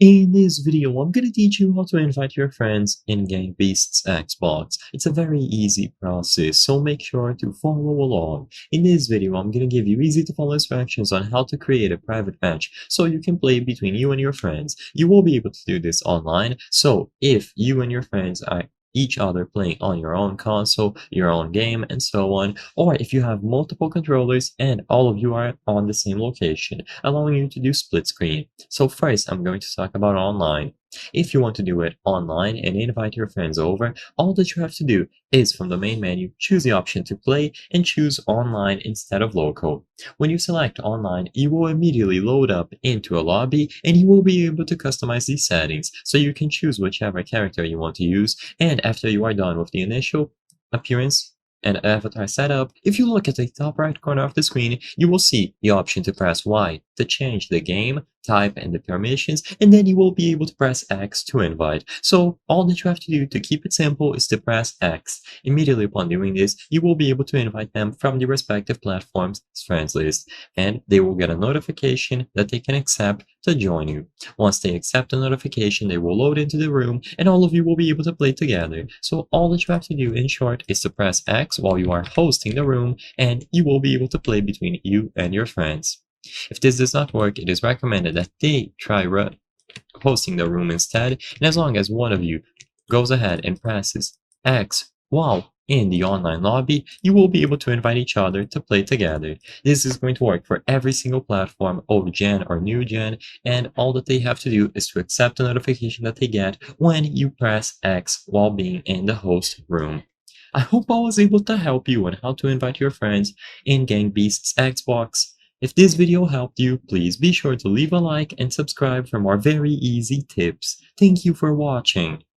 In this video, I'm gonna teach you how to invite your friends in Gang Beasts Xbox. It's a very easy process, so make sure to follow along. In this video, I'm gonna give you easy to follow instructions on how to create a private match so you can play between you and your friends. You will be able to do this online, so if you and your friends are each other playing on your own console, your own game, and so on, or if you have multiple controllers and all of you are on the same location, allowing you to do split screen. So first, I'm going to talk about online. If you want to do it online and invite your friends over, all that you have to do is from the main menu, choose the option to play and choose online instead of local. When you select online, you will immediately load up into a lobby and you will be able to customize these settings so you can choose whichever character you want to use, and after you are done with the initial appearance and avatar setup, if you look at the top right corner of the screen, you will see the option to press Y to change the game type and the permissions, and then you will be able to press X to invite. So all that you have to do to keep it simple is to press X. Immediately upon doing this, you will be able to invite them from the respective platform's friends list, and they will get a notification that they can accept to join you. Once they accept the notification, they will load into the room and all of you will be able to play together. So all that you have to do in short is to press X while you are hosting the room and you will be able to play between you and your friends. If this does not work, it is recommended that they try hosting the room instead, and as long as one of you goes ahead and presses X while in the online lobby, you will be able to invite each other to play together. This is going to work for every single platform, old gen or new gen, and all that they have to do is to accept the notification that they get when you press X while being in the host room. I hope I was able to help you on how to invite your friends in Gang Beasts Xbox. If this video helped you, please be sure to leave a like and subscribe for more very easy tips. Thank you for watching.